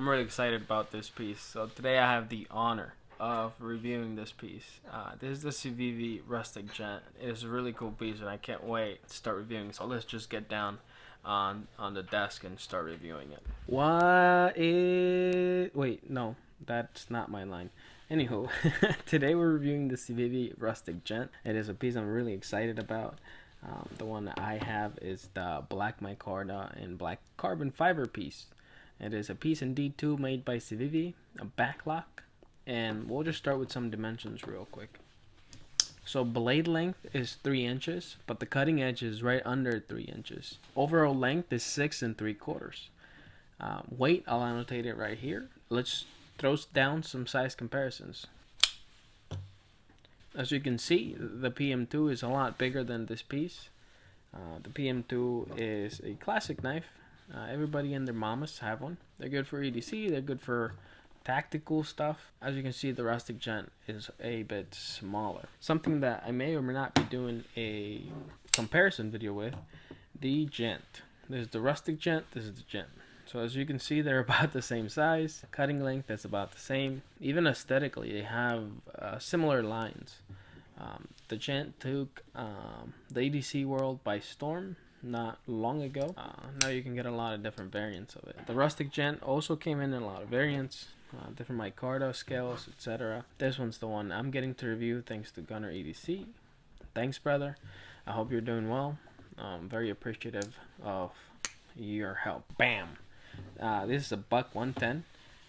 I'm really excited about this piece. So today I have the honor of reviewing this piece. This is the Civivi RUSTIC GENT. It is a really cool piece and I can't wait to start reviewing. So let's just get down on the desk and start reviewing it. Wait, no, that's not my line. Anywho, today we're reviewing the Civivi RUSTIC GENT. It is a piece I'm really excited about. The one that I have is the black micarta and black carbon fiber piece. It is a piece in D2 made by Civivi, a backlock, and we'll just start with some dimensions real quick. So blade length is 3 inches, but the cutting edge is right under 3 inches. Overall length is 6 3/4. Weight, I'll annotate it right here. Let's throw down some size comparisons. As you can see, the PM2 is a lot bigger than this piece. The PM2 is a classic knife. Everybody and their mamas have one. They're good for EDC, they're good for tactical stuff. As you can see, the RUSTIC GENT is a bit smaller. Something that I may or may not be doing a comparison video with, the GENT. This is the RUSTIC GENT, this is the GENT. So as you can see, they're about the same size. Cutting length is about the same. Even aesthetically, they have similar lines. The GENT took the EDC world by storm not long ago. Now you can get a lot of different variants of it. The RUSTIC GENT also came in a lot of variants, different micarta scales, etc. This one's the one I'm getting to review thanks to Gunner EDC. Thanks, brother. I hope you're doing well. Very appreciative of your help. Bam. This is a buck 110.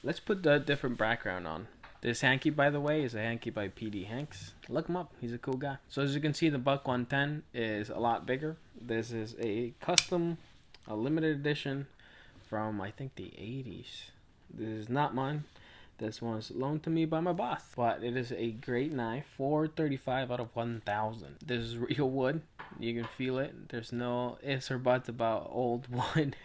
Let's put the different background on. This hanky, by the way, is a hanky by PD Hanks. Look him up. He's a cool guy. So as you can see, the buck 110 is a lot bigger. This is a custom, a limited edition from, I think, the 80s. This is not mine. This one was loaned to me by my boss. But it is a great knife. 435 out of 1,000. This is real wood. You can feel it. There's no ifs or buts about old wood.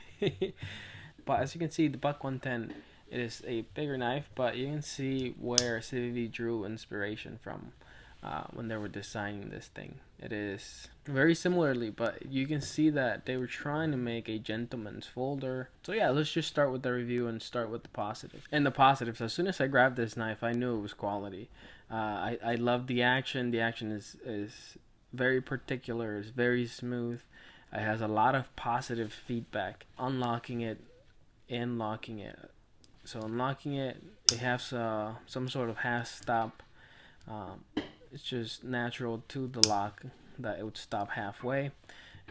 But as you can see, the buck 110, it is a bigger knife, but you can see where Civivi drew inspiration from when they were designing this thing. It is very similarly, but you can see that they were trying to make a gentleman's folder. So yeah, let's just start with the review and start with the positive. And the positives, as soon as I grabbed this knife, I knew it was quality. I love the action. The action is very particular. It's very smooth. It has a lot of positive feedback. Unlocking it and locking it. So unlocking it, it has some sort of half stop. It's just natural to the lock that it would stop halfway,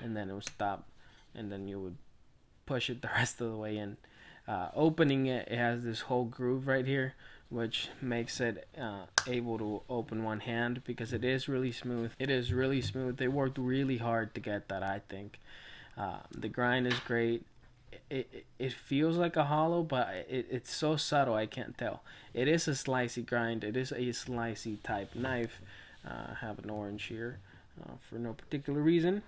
and then it would stop, and then you would push it the rest of the way in. Opening it, it has this whole groove right here, which makes it able to open one hand because it is really smooth. It is really smooth. They worked really hard to get that, I think. The grind is great. It feels like a hollow, but it's so subtle I can't tell. It is a slicey grind. It is a slicey type knife. I have an orange here for no particular reason.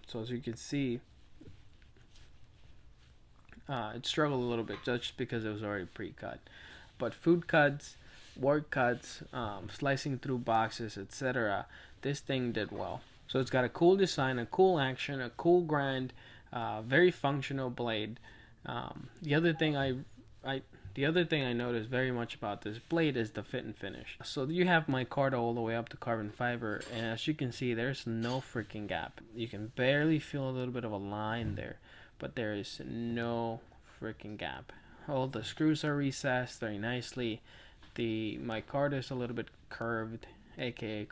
So as you can see, it struggled a little bit just because it was already pre-cut. But food cuts, work cuts, slicing through boxes, etc., this thing did well. So it's got a cool design, a cool action, a cool grind, very functional blade. The other thing I noticed very much about this blade is the fit and finish. So you have micarta all the way up to carbon fiber, and as you can see, there's no freaking gap. You can barely feel a little bit of a line there, but there is no freaking gap. All the screws are recessed very nicely. The micarta is a little bit curved, aka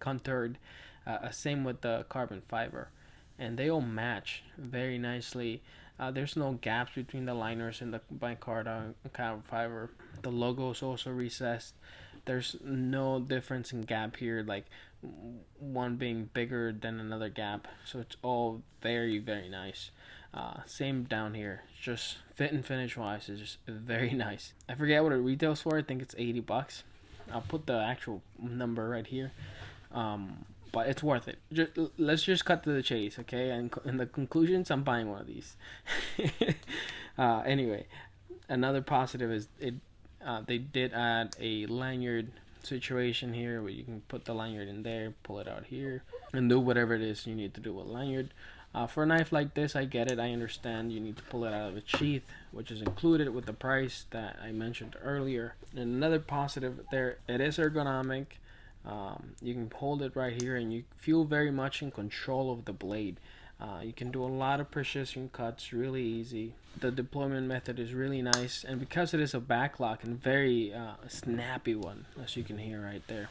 contoured. Same with the carbon fiber, and they all match very nicely. There's no gaps between the liners and the micarta carbon fiber. The logo is also recessed. There's no difference in gap here, like one being bigger than another gap. So it's all very, very nice. Same down here. Just fit and finish wise is just very nice. I forget what it retails for. I think it's $80. I'll put the actual number right here. But it's worth it. Let's just cut to the chase, okay? And in the conclusions, I'm buying one of these. Anyway, another positive is they did add a lanyard situation here where you can put the lanyard in there, pull it out here, and do whatever it is you need to do with lanyard. For a knife like this, I get it. I understand you need to pull it out of its sheath, which is included with the price that I mentioned earlier. And another positive there, it is ergonomic. You can hold it right here, and you feel very much in control of the blade. You can do a lot of precision cuts really easy. The deployment method is really nice, and because it is a backlock and very snappy one, as you can hear right there,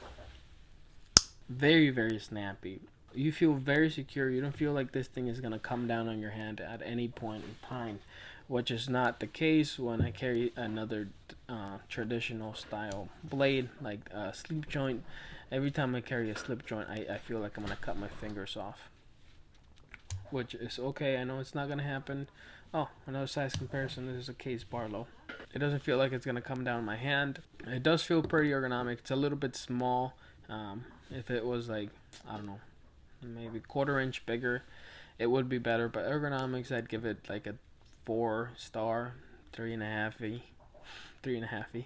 very snappy. You feel very secure. You don't feel like this thing is gonna come down on your hand at any point in time, which is not the case when I carry another traditional style blade like a slip joint. Every time I carry a slip joint, I feel like I'm gonna cut my fingers off, which is okay. I know it's not gonna happen. Oh, another size comparison. This is a Case Barlow. It doesn't feel like it's gonna come down my hand. It does feel pretty ergonomic. It's a little bit small. If it was like, I don't know, maybe 1/4 inch bigger, it would be better. But ergonomics, I'd give it like a 4-star, 3.5 3.5.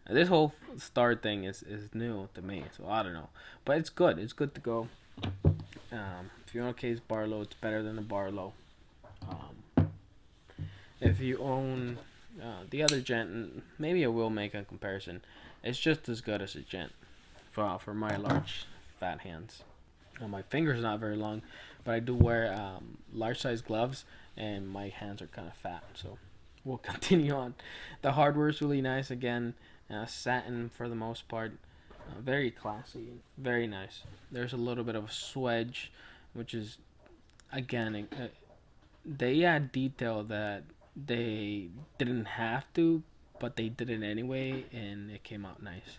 This whole star thing is new to me, so I don't know, but it's good. It's good to go. If you own a Case Barlow, it's better than a Barlow. If you own the other Gent, maybe I will make a comparison. It's just as good as a Gent for my large fat hands. My fingers not very long, but I do wear large size gloves, and my hands are kind of fat. So we'll continue on. The hardware is really nice. Again, satin for the most part. Very classy, very nice. There's a little bit of a swedge, which is, again, they add detail that they didn't have to, but they did it anyway, and it came out nice.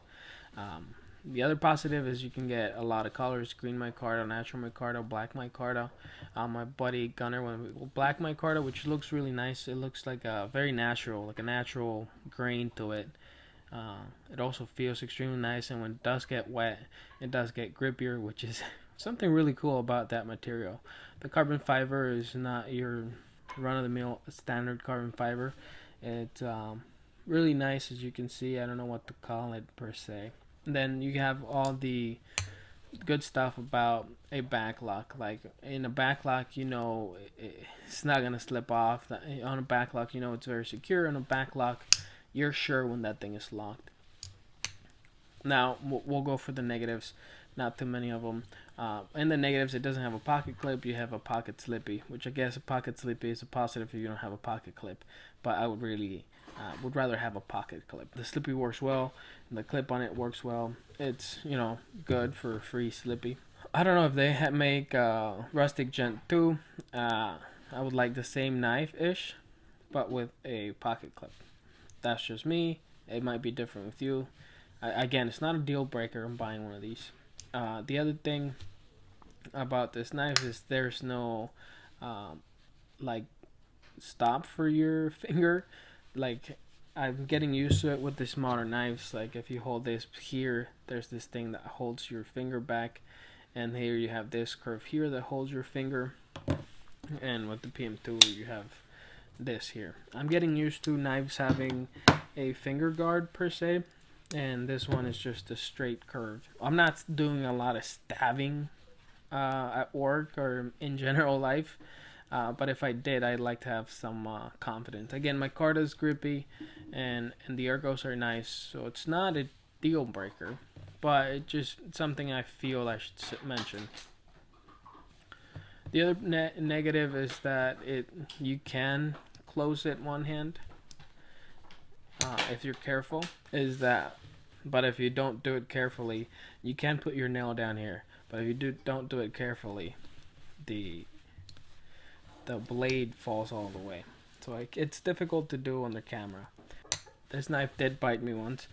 The other positive is you can get a lot of colors: green micarta, natural micarta, black micarta. My buddy Gunner went with black micarta, which looks really nice. It looks like a very natural, like a natural grain to it. It also feels extremely nice, and when it does get wet, it does get grippier, which is something really cool about that material. The carbon fiber is not your run-of-the-mill standard carbon fiber. It's really nice, as you can see. I don't know what to call it per se. And then you have all the good stuff about a backlock. Like in a backlock, it's not gonna slip off. On a backlock, it's very secure. On a backlock, you're sure when that thing is locked. Now we'll go for the negatives. Not too many of them. In the negatives, it doesn't have a pocket clip. You have a pocket slippy, which I guess a pocket slippy is a positive if you don't have a pocket clip. But I would really would rather have a pocket clip. The slippy works well, and the clip on it works well. It's good for free slippy. I don't know if they make Rustic Gent 2. I would like the same knife-ish, but with a pocket clip. That's just me. It might be different with you. Again, it's not a deal breaker. I'm buying one of these. The other thing about this knife is there's no like stop for your finger. Like, I'm getting used to it with the smaller knives. Like, if you hold this here, there's this thing that holds your finger back, and here you have this curve here that holds your finger, and with the PM2 you have this here. I'm getting used to knives having a finger guard per se, and this one is just a straight curve. I'm not doing a lot of stabbing at work or in general life, but if I did, I'd like to have some confidence. Again, micarta is grippy, and the ergos are nice, so it's not a deal breaker, but it's just something I feel I should mention. The other negative is that you can close it one hand if you're careful. But if you don't do it carefully, you can put your nail down here. But if you don't do it carefully, the blade falls all the way. So it's difficult to do on the camera. This knife did bite me once.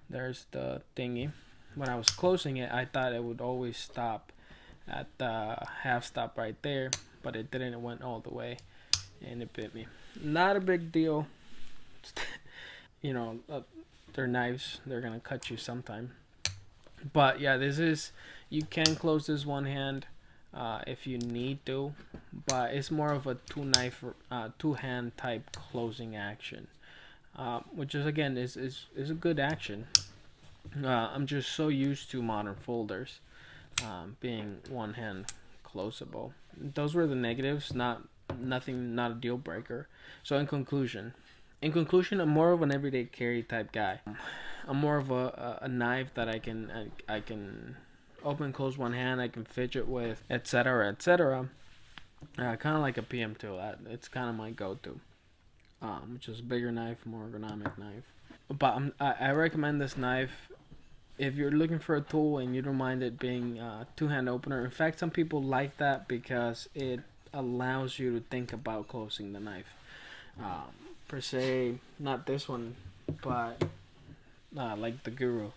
There's the thingy. When I was closing it, I thought it would always stop at the half stop right there, but it didn't. It went all the way, and it bit me. Not a big deal. They're knives. They're gonna cut you sometime. But yeah, you can close this one hand if you need to, but it's more of a two hand type closing action, which is again is a good action. I'm just so used to modern folders being one hand closable. those were the negatives, not nothing, not a deal breaker. So in conclusion, I'm more of an everyday carry type guy. I'm more of a knife that I can open close one hand, I can fidget with, etc., etc. Kind of like a PM2. It's kind of my go-to, which is a bigger knife, more ergonomic knife. But I recommend this knife if you're looking for a tool and you don't mind it being a two-hand opener. In fact, some people like that because it allows you to think about closing the knife. Per se, not this one, but like the Guru.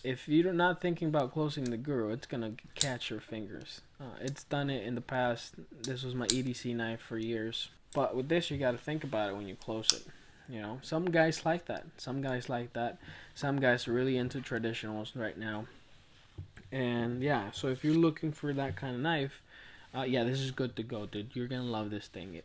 If you're not thinking about closing the Guru, it's gonna catch your fingers. It's done it in the past. This was my EDC knife for years. But with this, you got to think about it when you close it. You know, some guys like that. Some guys like that. Some guys are really into traditionals right now. And yeah, so if you're looking for that kind of knife, yeah, this is good to go, dude. You're gonna love this thing.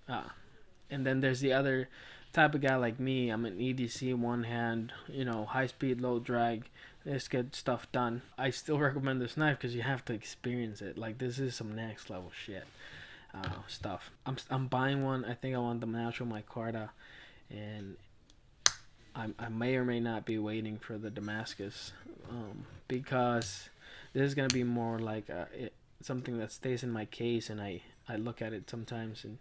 And then there's the other type of guy like me. I'm an EDC one hand, you know, high speed, low drag. Let's get stuff done. I still recommend this knife because you have to experience it. Like, this is some next level shit stuff. I'm buying one. I think I want the natural micarta, and I may or may not be waiting for the Damascus, because this is gonna be more like something that stays in my case, and I look at it sometimes and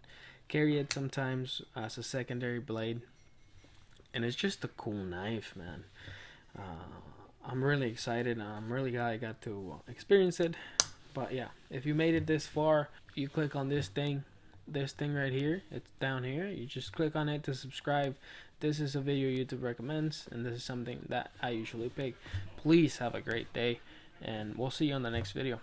carry it sometimes as a secondary blade, and it's just a cool knife, man. I'm really excited. I'm really glad I got to experience it. But yeah, if you made it this far, you click on this thing right here. It's down here. You just click on it to subscribe. This is a video YouTube recommends, and this is something that I usually pick. Please have a great day, and we'll see you on the next video.